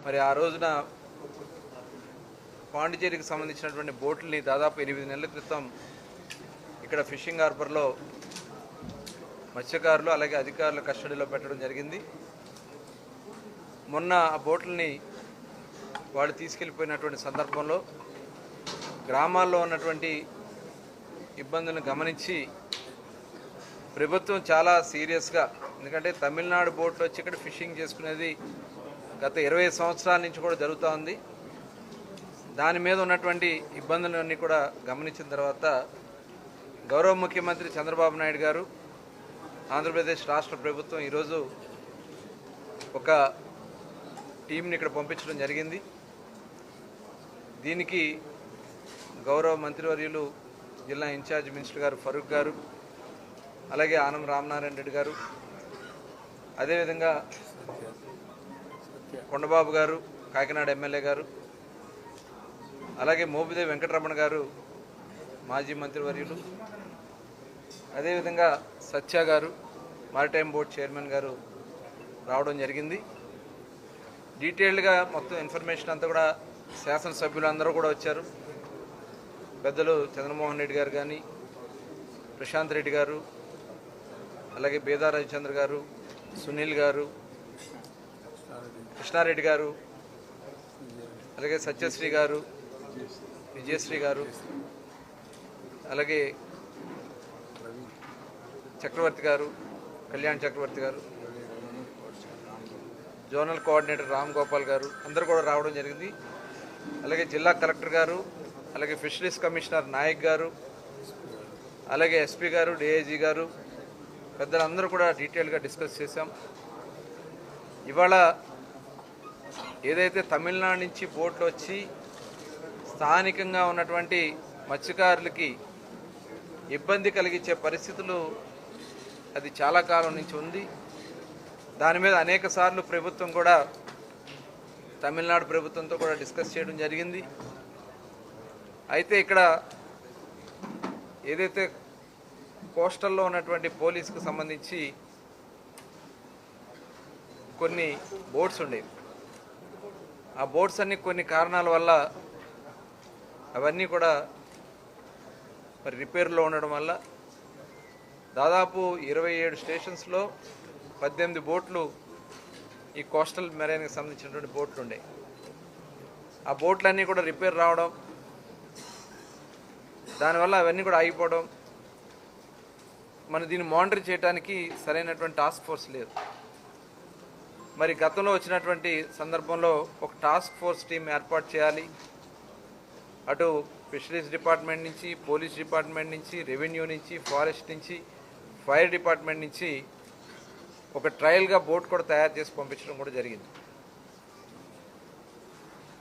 మరి ఆ రోజున పాండిచేరికి సంబంధించినటువంటి బోట్లని దాదాపు 8 నెలల క్రితం ఇక్కడ ఫిషింగ్ హార్బర్లో మత్స్యకారులు అలాగే అధికారుల కస్టడీలో పెట్టడం జరిగింది. మొన్న ఆ బోట్లని వాళ్ళు తీసుకెళ్ళిపోయినటువంటి సందర్భంలో గ్రామాల్లో ఉన్నటువంటి ఇబ్బందులను గమనించి ప్రభుత్వం చాలా సీరియస్గా, ఎందుకంటే తమిళనాడు బోట్లు వచ్చి ఇక్కడ ఫిషింగ్ చేసుకునేది గత 20 సంవత్సరాల నుంచి కూడా జరుగుతూ ఉంది. దాని మీద ఉన్నటువంటి ఇబ్బందులన్నీ కూడా గమనించిన తర్వాత గౌరవ ముఖ్యమంత్రి చంద్రబాబు నాయుడు గారు, ఆంధ్రప్రదేశ్ రాష్ట్ర ప్రభుత్వం ఈరోజు ఒక టీంని ఇక్కడ పంపించడం జరిగింది. దీనికి గౌరవ మంత్రివర్యులు జిల్లా ఇన్ఛార్జ్ మినిస్టర్ గారు ఫరూక్ గారు, అలాగే ఆనం రామనారాయణ రెడ్డి గారు, అదేవిధంగా కొండబాబు గారు కాకినాడ ఎమ్మెల్యే గారు, అలాగే మోపిదేవి వెంకటరమణ గారు మాజీ మంత్రివర్యులు, అదేవిధంగా సత్య గారు మారిటైమ్ బోర్డ్ చైర్మన్ గారు రావడం జరిగింది. డీటెయిల్డ్గా మొత్తం ఇన్ఫర్మేషన్ అంతా కూడా శాసనసభ్యులు అందరూ కూడా వచ్చారు. పెద్దలు చంద్రమోహన్ రెడ్డి గారు కానీ, ప్రశాంత్ రెడ్డి గారు, అలాగే బేదా రవిచంద్ర గారు, సునీల్ గారు, కృష్ణారెడ్డి గారు, అలాగే సత్యశ్రీ గారు, విజయశ్రీ గారు, అలాగే చక్రవర్తి గారు, కళ్యాణ్ చక్రవర్తి గారు, జోనల్ కోఆర్డినేటర్ రామ్ గోపాల్ గారు అందరూ కూడా రావడం జరిగింది. అలాగే జిల్లా కలెక్టర్ గారు, అలాగే ఫిషరీస్ కమిషనర్ నాయక్ గారు, అలాగే ఎస్పీ గారు, డిఐజీ గారు, పెద్దలందరూ కూడా డీటెయిల్గా డిస్కస్ చేశాం. ఇవాళ ఏదైతే తమిళనాడు నుంచి బోట్లు వచ్చి స్థానికంగా ఉన్నటువంటి మత్స్యకారులకి ఇబ్బంది కలిగించే పరిస్థితులు అది చాలా కాలం నుంచి ఉంది. దాని మీద అనేక సార్లు ప్రభుత్వం కూడా తమిళనాడు ప్రభుత్వంతో కూడా డిస్కస్ చేయడం జరిగింది. అయితే ఇక్కడ ఏదైతే కోస్టల్లో ఉన్నటువంటి పోలీసుకు సంబంధించి కొన్ని బోట్స్ ఉండేవి, ఆ బోట్స్ అన్ని కొన్ని కారణాల వల్ల అవన్నీ కూడా మరి రిపేర్లో ఉండడం వల్ల దాదాపు 27 స్టేషన్స్లో 18 బోట్లు ఈ కోస్టల్ మెరైన్కి సంబంధించినటువంటి బోట్లు ఉండే. ఆ బోట్లన్నీ కూడా రిపేర్ రావడం, దానివల్ల అవన్నీ కూడా ఆగిపోవడం, మనం దీన్ని మానిటర్ చేయడానికి సరైనటువంటి టాస్క్ ఫోర్స్ లేదు. మరి గతంలో వచ్చినటువంటి సందర్భంలో ఒక టాస్క్ ఫోర్స్ టీం ఏర్పాటు చేయాలి. అటు ఫిషరీస్ డిపార్ట్మెంట్ నుంచి, పోలీస్ డిపార్ట్మెంట్ నుంచి, రెవెన్యూ నుంచి, ఫారెస్ట్ నుంచి, ఫైర్ డిపార్ట్మెంట్ నుంచి ఒక ట్రయల్గా బోట్ కూడా తయారు చేసి పంపించడం కూడా జరిగింది.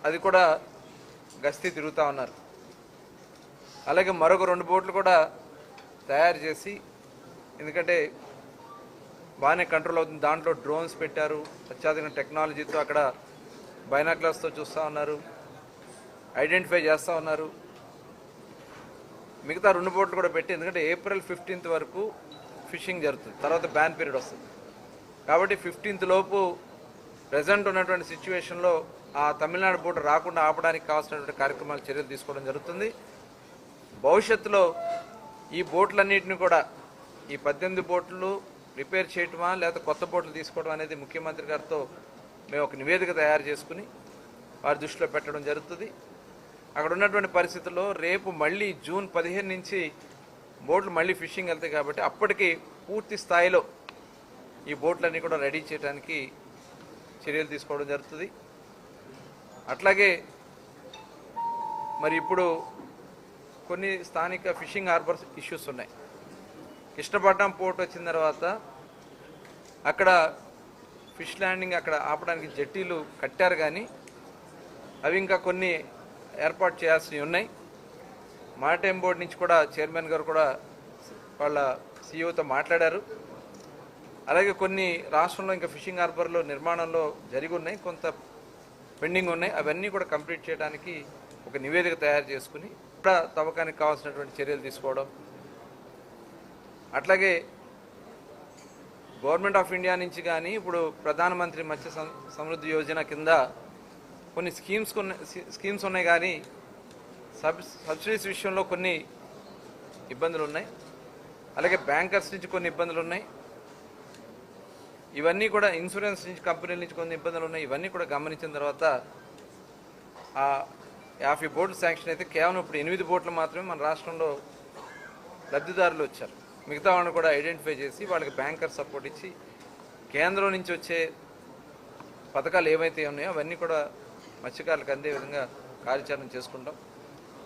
అది కూడా గస్తీ తిరుగుతూ ఉన్నారు. అలాగే మరొక 2 బోట్లు కూడా తయారు చేసి, ఎందుకంటే బాగానే కంట్రోల్ అవుతుంది, దాంట్లో డ్రోన్స్ పెట్టారు, అత్యాధునిక టెక్నాలజీతో అక్కడ బైనాక్లర్స్తో చూస్తూ ఉన్నారు, ఐడెంటిఫై చేస్తూ ఉన్నారు. మిగతా 2 బోట్లు కూడా పెట్టి, ఎందుకంటే ఏప్రిల్ 15th వరకు ఫిషింగ్ జరుగుతుంది, తర్వాత బ్యాన్ పీరియడ్ వస్తుంది. కాబట్టి 15th లోపు ప్రజెంట్ ఉన్నటువంటి సిచ్యువేషన్లో ఆ తమిళనాడు బోటు రాకుండా ఆపడానికి కావాల్సినటువంటి కార్యక్రమాలు, చర్యలు తీసుకోవడం జరుగుతుంది. భవిష్యత్తులో ఈ బోట్లన్నింటినీ కూడా, ఈ 18 బోట్లు రిపేర్ చేయటమా లేదా కొత్త బోట్లు తీసుకోవడం అనేది ముఖ్యమంత్రి గారితో మేము ఒక నివేదిక తయారు చేసుకుని వారి దృష్టిలో పెట్టడం జరుగుతుంది. అక్కడ ఉన్నటువంటి పరిస్థితుల్లో రేపు మళ్ళీ జూన్ 15 నుంచి బోట్లు మళ్ళీ ఫిషింగ్ వెళ్తాయి. కాబట్టి అప్పటికి పూర్తి స్థాయిలో ఈ బోట్లన్నీ కూడా రెడీ చేయడానికి చర్యలు తీసుకోవడం జరుగుతుంది. అట్లాగే మరి ఇప్పుడు కొన్ని స్థానిక ఫిషింగ్ హార్బర్స్ ఇష్యూస్ ఉన్నాయి. కృష్ణపట్నం పోర్ట్ వచ్చిన తర్వాత అక్కడ ఫిష్ ల్యాండింగ్ అక్కడ ఆపడానికి జట్టీలు కట్టారు, కానీ అవి ఇంకా కొన్ని ఏర్పాటు చేయాల్సినవి ఉన్నాయి. మారిటైమ్ బోర్డు నుంచి కూడా చైర్మన్ గారు కూడా వాళ్ళ సీఈఓతో మాట్లాడారు. అలాగే కొన్ని రాష్ట్రంలో ఇంకా ఫిషింగ్ హార్బర్లో నిర్మాణంలో జరిగి ఉన్నాయి, కొంత పెండింగ్ ఉన్నాయి. అవన్నీ కూడా కంప్లీట్ చేయడానికి ఒక నివేదిక తయారు చేసుకుని కూడా తవ్వకానికి కావాల్సినటువంటి చర్యలు తీసుకోవడం. అట్లాగే గవర్నమెంట్ ఆఫ్ ఇండియా నుంచి కానీ ఇప్పుడు ప్రధానమంత్రి మత్స్య సమృద్ధి యోజన కింద కొన్ని స్కీమ్స్ ఉన్నాయి కానీ సబ్సిడీస్ విషయంలో కొన్ని ఇబ్బందులు ఉన్నాయి. అలాగే బ్యాంకర్స్ నుంచి కొన్ని ఇబ్బందులు ఉన్నాయి. ఇవన్నీ కూడా ఇన్సూరెన్స్ నుంచి కంపెనీల నుంచి కొన్ని ఇబ్బందులు ఉన్నాయి. ఇవన్నీ కూడా గమనించిన తర్వాత ఆ 50 బోట్లు శాంక్షన్ అయితే కేవలం ఇప్పుడు 8 బోట్లు మాత్రమే మన రాష్ట్రంలో లబ్ధిదారులు వచ్చారు. మిగతా వాళ్ళని కూడా ఐడెంటిఫై చేసి వాళ్ళకి బ్యాంకర్ సపోర్ట్ ఇచ్చి కేంద్రం నుంచి వచ్చే పథకాలు ఏవైతే ఉన్నాయో అవన్నీ కూడా మత్స్యకారులకు అందే విధంగా కార్యాచరణ చేసుకుంటాం.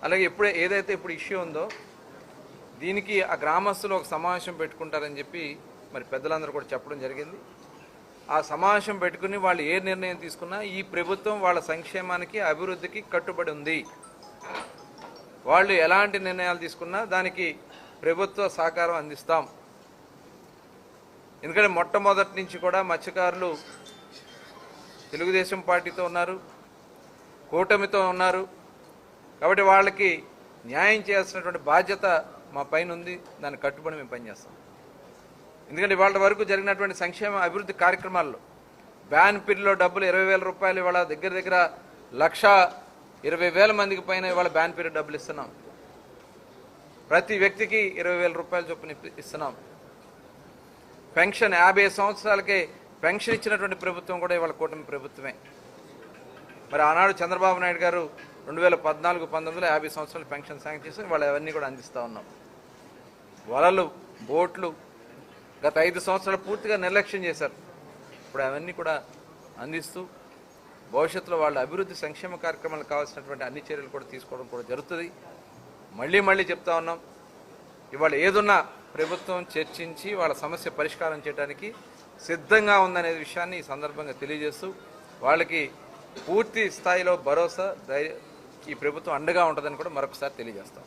అలాగే ఏదైతే ఇప్పుడు ఇష్యూ ఉందో దీనికి ఆ గ్రామస్తులు ఒక సమావేశం పెట్టుకుంటారని చెప్పి మరి పెద్దలందరూ కూడా చెప్పడం జరిగింది. ఆ సమావేశం పెట్టుకుని వాళ్ళు ఏ నిర్ణయం తీసుకున్నా ఈ ప్రభుత్వం వాళ్ళ సంక్షేమానికి అభివృద్ధికి కట్టుబడి ఉంది. వాళ్ళు ఎలాంటి నిర్ణయాలు తీసుకున్నా దానికి ప్రభుత్వ సహకారం అందిస్తాం. ఎందుకంటే మొట్టమొదటి నుంచి కూడా మత్స్యకారులు తెలుగుదేశం పార్టీతో ఉన్నారు, కూటమితో ఉన్నారు. కాబట్టి వాళ్ళకి న్యాయం చేయాల్సినటువంటి బాధ్యత మా పైన ఉంది. దానికి కట్టుబడి మేము పనిచేస్తాం. ఎందుకంటే ఇవాళ వరకు జరిగినటువంటి సంక్షేమ అభివృద్ధి కార్యక్రమాల్లో బ్యాన్ పీరియడ్లో డబ్బులు 20,000 రూపాయలు ఇవాళ దగ్గర 1,20,000 మందికి పైన ఇవాళ బ్యాన్ పీరియడ్ డబ్బులు ఇస్తున్నాం. ప్రతి వ్యక్తికి 20,000 రూపాయల చొప్పున ఇస్తున్నాం. పెన్షన్ 50 సంవత్సరాలకే పెన్షన్ ఇచ్చినటువంటి ప్రభుత్వం కూడా ఇవాళ కూటమి ప్రభుత్వమే. మరి ఆనాడు చంద్రబాబు నాయుడు గారు 2014-19లో 50 సంవత్సరాలు పెన్షన్ శాంక్షన్ చేసి వాళ్ళు అవన్నీ కూడా అందిస్తూ ఉన్నాం. వలలు, బోట్లు గత 5 సంవత్సరాలు పూర్తిగా నిర్లక్ష్యం చేశారు. ఇప్పుడు అవన్నీ కూడా అందిస్తూ భవిష్యత్తులో వాళ్ళ అభివృద్ధి సంక్షేమ కార్యక్రమాలకు కావాల్సినటువంటి అన్ని చర్యలు కూడా తీసుకోవడం కూడా జరుగుతుంది. మళ్ళీ చెప్తా ఉన్నాం, ఇవాళ ఏదున్నా ప్రభుత్వం చర్చించి వాళ్ళ సమస్య పరిష్కారం చేయడానికి సిద్ధంగా ఉందనే విషయాన్ని ఈ సందర్భంగా తెలియజేస్తూ వాళ్ళకి పూర్తి స్థాయిలో భరోసా ఈ ప్రభుత్వం అండగా ఉంటుందని కూడా మరొకసారి తెలియజేస్తాం.